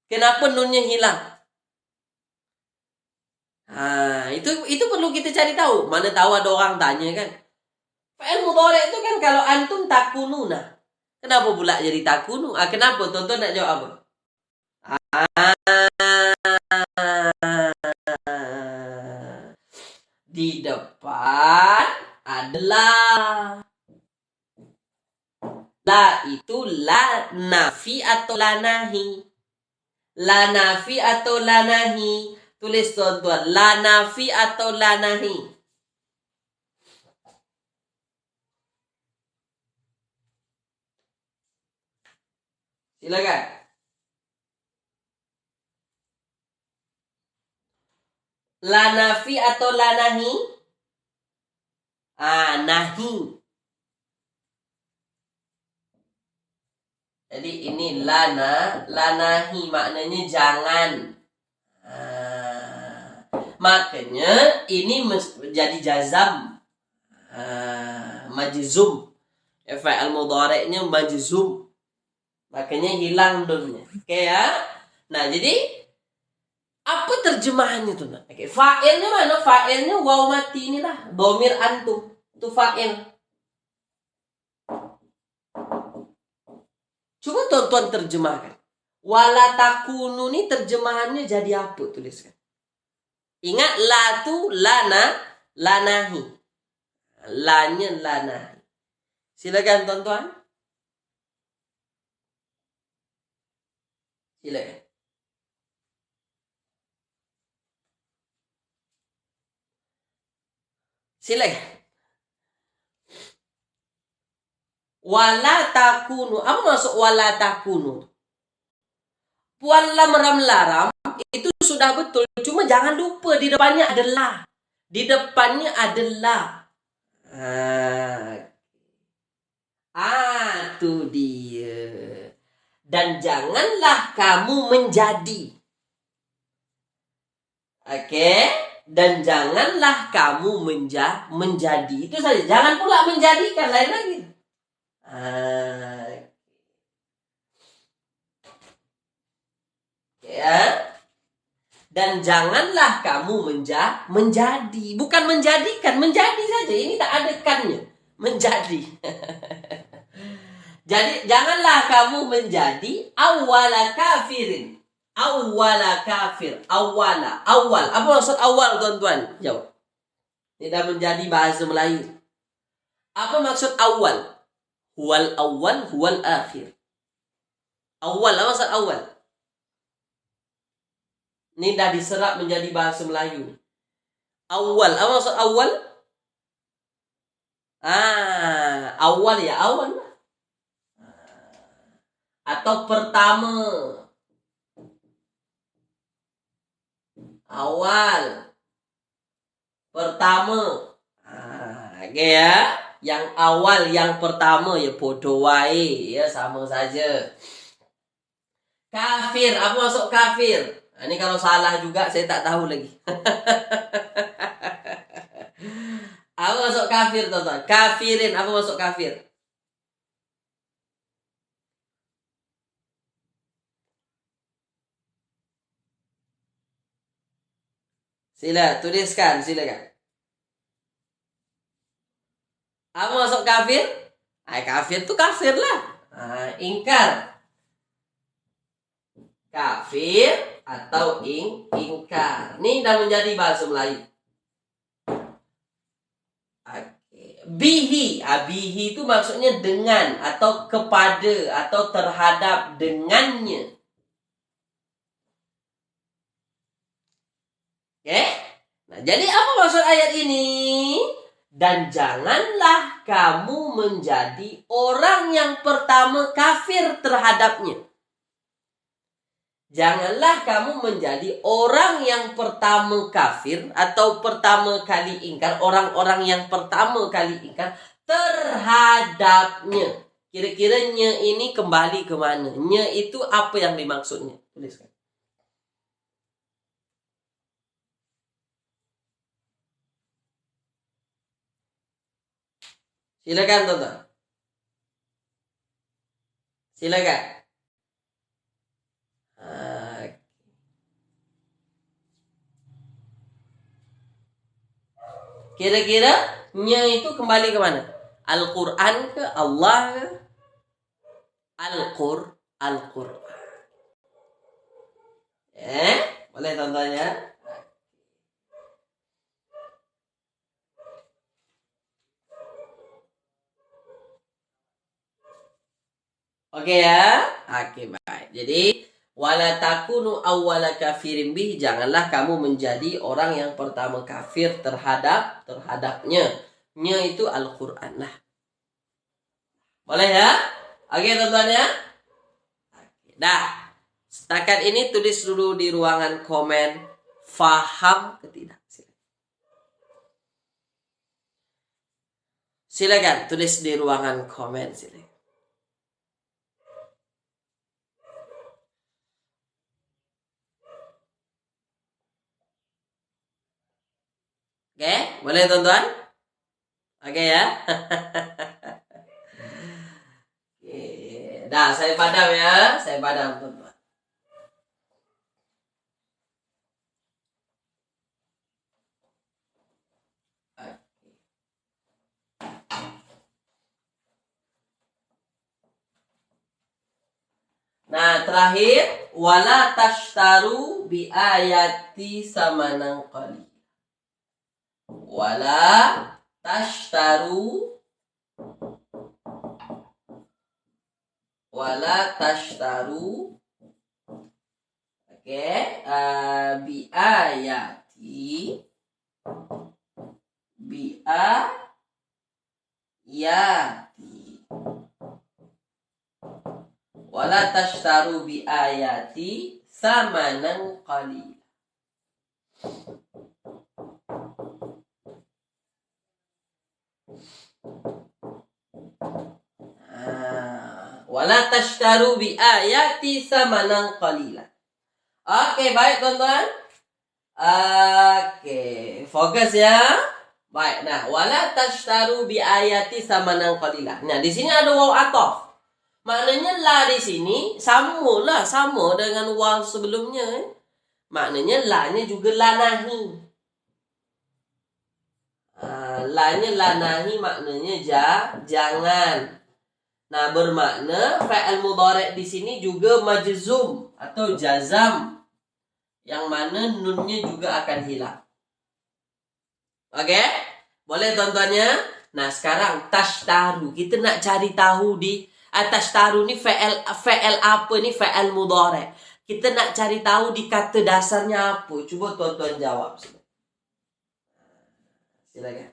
A: Kenapa nunnya hilang? Itu perlu kita cari tahu. Mana tahu ada orang tanya kan. Fi'il mudhari itu kan kalau antum takununa. Kenapa pula jadi takunu? Kenapa? Tonton nak jawab apa? Di depan adalah. La itu la nafi atau la nahi. La nafi atau la nahi. Tulis tuan-tuan. La nafi atau la nahi. Silakan. La nafi atau la nahi? Nahi. Jadi ini lanahi maknanya jangan. Makanya ini menjadi jazam. Majzum. Fa'il mudhari'nya majzum. Makanya hilang domnya. Oke ya. Nah, jadi apa terjemahannya tuh? Oke, fa'ilnya mana? Fa'ilnya waw mati inilah. Domir antum. Itu fa'il. Coba tonton terjemahkan. Wala takunu ini terjemahannya jadi apa? Tuliskan. Ingat la tu lanahi. Lanya lanahi. Silakan tonton. Silakan. Silakan. Wala takunu. Apa maksud wala takunu? Puan lam ram laram itu sudah betul. Cuma jangan lupa di depannya adalah. Di depannya adalah. Itu dia. Dan janganlah kamu menjadi. Oke? Dan janganlah kamu menjadi. Itu saja. Jangan pula menjadikan lain lagi. Ya. Dan janganlah kamu menjadi. Bukan menjadikan. Menjadi saja. Ini tak ada kannya. Menjadi. Jadi janganlah kamu menjadi awwala kafirin. Awwala kafir. Awal. Apa maksud awal, tuan-tuan? Jawab. Tidak menjadi bahasa Melayu. Apa maksud awal? Huwal awal, huwal akhir. Awal, apa maksud awal? Ini dah diserap menjadi bahasa Melayu. Awal, apa maksud awal? Awal ya, awal. Atau pertama. Awal. Pertama. Oke ya. Yang awal, yang pertama ya podo wae ya, sama saja. Kafir, apa maksud kafir? Ini kalau salah juga saya tak tahu lagi. Apa maksud kafir, teman-teman? Kafirin, apa maksud kafir? Sila, tuliskan, silakan. Apa maksud kafir? Kafir itu kafir lah. Ingkar. Kafir atau ingkar. Ini dah menjadi bahasa Melayu. Bihi. Bihi itu maksudnya dengan atau kepada atau terhadap dengannya. Oke? Nah, jadi apa maksud ayat ini? Dan janganlah kamu menjadi orang yang pertama kafir terhadapnya. Janganlah kamu menjadi orang yang pertama kafir atau pertama kali ingkar. Orang-orang yang pertama kali ingkar terhadapnya. Kira-kira nya ini kembali ke mana? Nya itu apa yang dimaksudnya? Tuliskan. Silakan, tonton. Silakan. Kira-kira nya itu kembali ke mana? Al-Quran ke Allah ke? Al-Quran. Boleh contohnya? Oke ya? Oke, baik. Jadi wala takunu awwala kafirin bih, janganlah kamu menjadi orang yang pertama kafir terhadapnya. Nya itu Al-Qur'an lah. Boleh ya? Oke, teman-teman ya? Nah, setakat ini tulis dulu di ruangan komen faham ketidak. Silakan tulis di ruangan komen sini. Oke, boleh teman-teman? Oke ya. Oke. Nah, saya padam ya. Saya padam teman-teman. Nah, terakhir wala tashtaru bi ayati samanan qalil. Wala tashtaru oke, bi ayati wala tashtaru bi ayati samanan qalil. Wala tashtaru bi ayati samanan qalila. Oke, baik teman-teman. Oke, fokus ya. Baik. Nah, wala tashtaru bi ayati samanan qalila. Nah, di sini ada waw ataf. Maknanya la di sini sama dengan waw sebelumnya. Maknanya la-nya juga la nahi. La-nya la nahi maknanya jangan. Nah, bermakna fa'il mudhari' di sini juga majzum atau jazam, yang mana nunnya juga akan hilang. Oke? Boleh tuan-tuannya? Nah, sekarang tashtaru. Kita nak cari tahu di tashtaru ni fa'il apa ni? Fa'il mudhari'. Kita nak cari tahu di kata dasarnya apa. Cuba tuan-tuan jawab. Silakan.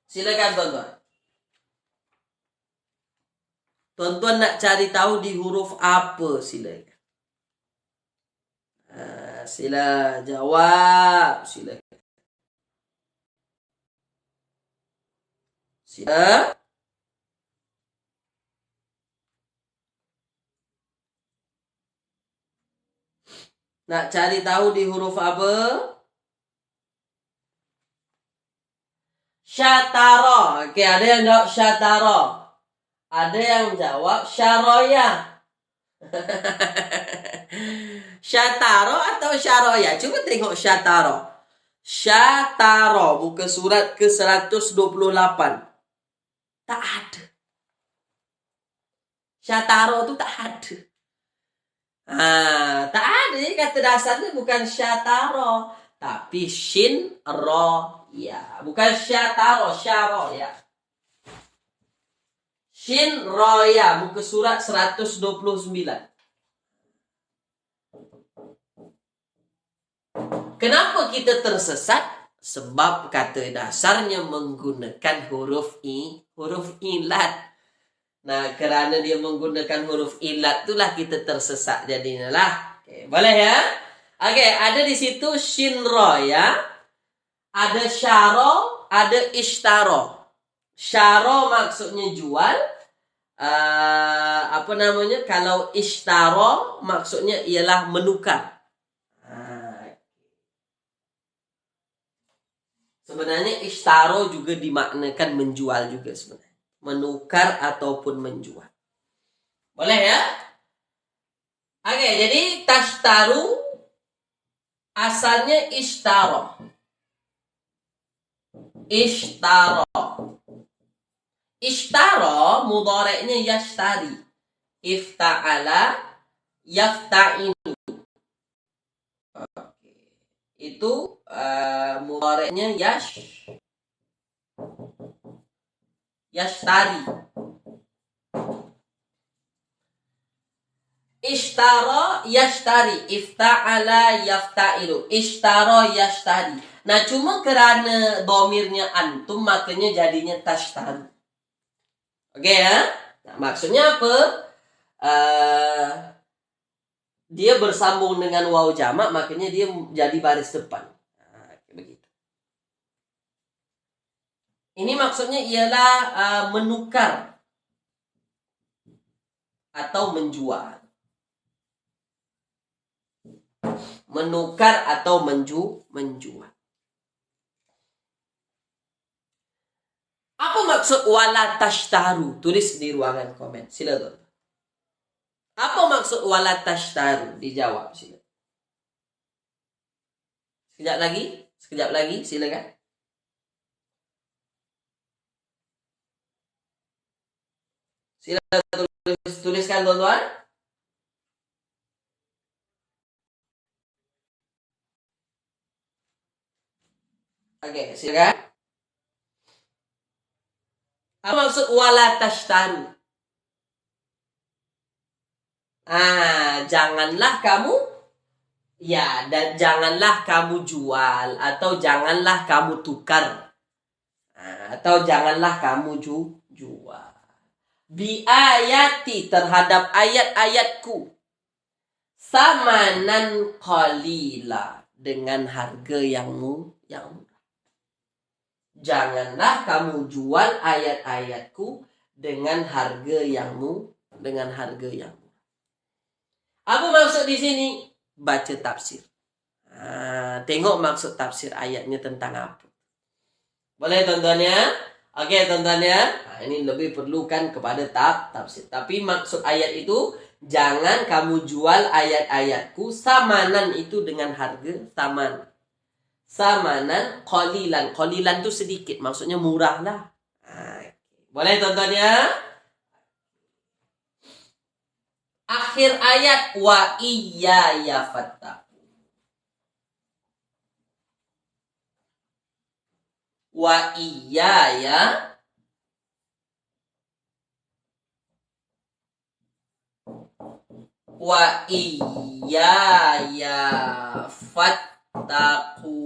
A: Silakan tuan-tuan. Tuan-tuan nak cari tahu di huruf apa? Silakan. Sila jawab. Silakan. Sila. Nak cari tahu di huruf apa? Syatara. Oke, ada yang jawab syatara. Ada yang jawab syaroya. Syataro atau syaroya? Coba tengok syataro. Syataro, buka surat ke 128. Tak ada. Syataro itu tak ada. Tak ada. Kata dasarnya bukan syataro, tapi shin ro ya. Bukan syataro, syaroya. Shin roya, buka surat 129. Kenapa kita tersesat? Sebab kata dasarnya menggunakan huruf ilat. Nah, kerana dia menggunakan huruf ilat, itulah kita tersesat jadinya lah. Oke, boleh ya? Oke, ada di situ shin roya, ada syaro, ada ishtaro. Syaro maksudnya jual. Kalau ishtaro maksudnya ialah menukar. Sebenarnya ishtaro juga dimaknakan menjual juga sebenarnya. Menukar ataupun menjual. Boleh ya? Oke, jadi tashtaru asalnya ishtaro. Ishtara. Ishtara mudhari'nya yashtari. Ifta'ala yafta'ilu. Itu mudhari'nya yashtari. Ishtara yashtari, ifta'ala yafta'ilu. Ishtara yashtari. Nah, cuma kerana domirnya antum makanya jadinya tashtaru. Oke ya? Nah, maksudnya apa? Dia bersambung dengan waw jamak, makanya dia jadi baris depan. Nah, begitu. Ini maksudnya ialah menukar atau menjual. Menukar atau menjual. Apa maksud wala tashtaru? Tulis di ruangan komen. Silakan. Apa maksud wala tashtaru? Dijawab sila. Sekejap lagi, silakan. Silakan tuliskan tuan-tuan. Oke, silakan. Apa maksud wala tashtaru? Janganlah kamu dan janganlah kamu jual atau janganlah kamu tukar. Atau janganlah kamu jual. Bi ayati terhadap ayat-ayatku. Samanan qalila dengan harga yang murah. Janganlah kamu jual ayat-ayatku dengan harga yang murah. Apa maksud di sini? Baca tafsir. Tengok maksud tafsir ayatnya tentang apa. Boleh tuan-tuan ya? Oke tuan-tuan ya. Ini lebih perlukan kepada tafsir. Tapi maksud ayat itu, jangan kamu jual ayat-ayatku. Samanan itu dengan harga saman. Samanan qalilan. Qalilan itu sedikit. Maksudnya murah lah. Boleh tuan-tuan ya? Akhir ayat wa iyaya fattaqun. Wa iyaya fattaqun.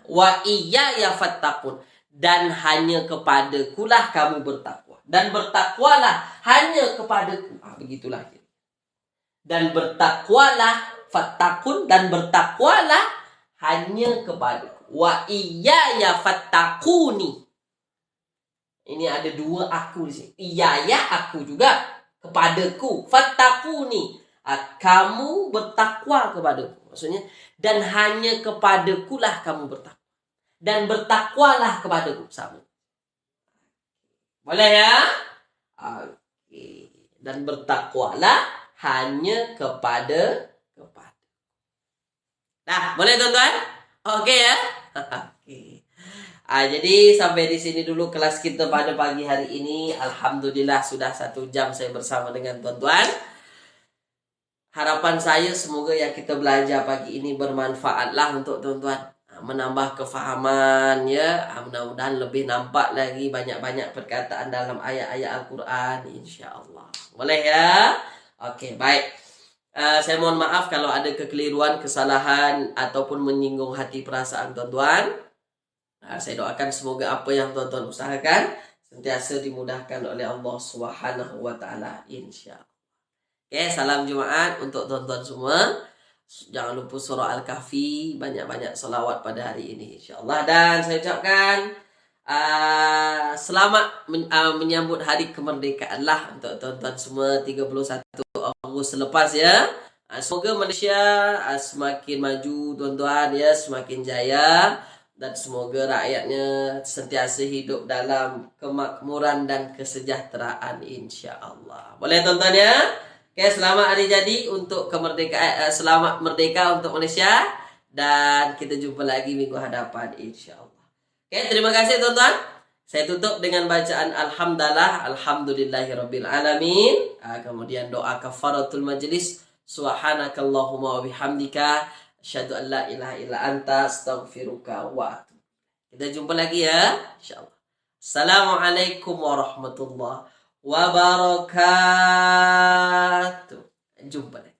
A: Wa iyaya fattaqun. Dan hanya kepadakulah kamu bertakwa. Dan bertakwalah hanya kepadaku. Begitulah. Dan bertakwalah, fattakun, dan bertakwalah hanya kepadaku. Wa iyaya fattakuni. Ini ada dua aku di sini. Iyaya aku juga. Kepadaku. Fattakuni. Kamu bertakwa kepadaku. Maksudnya, dan hanya kepadakulah kamu bertakwa. Dan bertakwalah kepadaku. Sama. Boleh ya? Oke. Dan bertakwalah hanya kepada. Nah, boleh tuan-tuan? Oke ya? Oke. Jadi sampai di sini dulu kelas kita pada pagi hari ini. Alhamdulillah sudah 1 jam saya bersama dengan tuan-tuan. Harapan saya semoga yang kita belajar pagi ini bermanfaatlah untuk tuan-tuan. Menambah kefahaman ya. Mudah-mudahan lebih nampak lagi banyak-banyak perkataan dalam ayat-ayat Al-Quran, insya-Allah. Boleh ya? Oke, baik. Saya mohon maaf kalau ada kekeliruan, kesalahan ataupun menyinggung hati perasaan tuan-tuan. Saya doakan semoga apa yang tuan-tuan usahakan sentiasa dimudahkan oleh Allah Subhanahu wa taala, insya-Allah. Oke, salam Jumaat untuk tuan-tuan semua. Jangan lupa surah Al-Kahfi, banyak-banyak salawat pada hari ini, insya-Allah. Dan saya ucapkan selamat menyambut hari kemerdekaan lah untuk tuan-tuan semua 31 Agustus selepas ya. Semoga Malaysia semakin maju tuan-tuan ya, semakin jaya, dan semoga rakyatnya sentiasa hidup dalam kemakmuran dan kesejahteraan, insya-Allah. Boleh tuan-tuan ya? Oke, selamat hari jadi untuk kemerdekaan, selamat merdeka untuk Malaysia, dan kita jumpa lagi minggu hadapan insyaallah. Oke, terima kasih tuan-tuan. Saya tutup dengan bacaan alhamdulillah, alhamdulillahirabbil alamin. Kemudian doa kafaratul majlis, subhanakallahumma wa bihamdika asyhadu an la ilaha illa anta astaghfiruka wa atubu. Kita jumpa lagi ya insyaallah. Assalamualaikum warahmatullahi wabarakatuh. Jumpa lagi.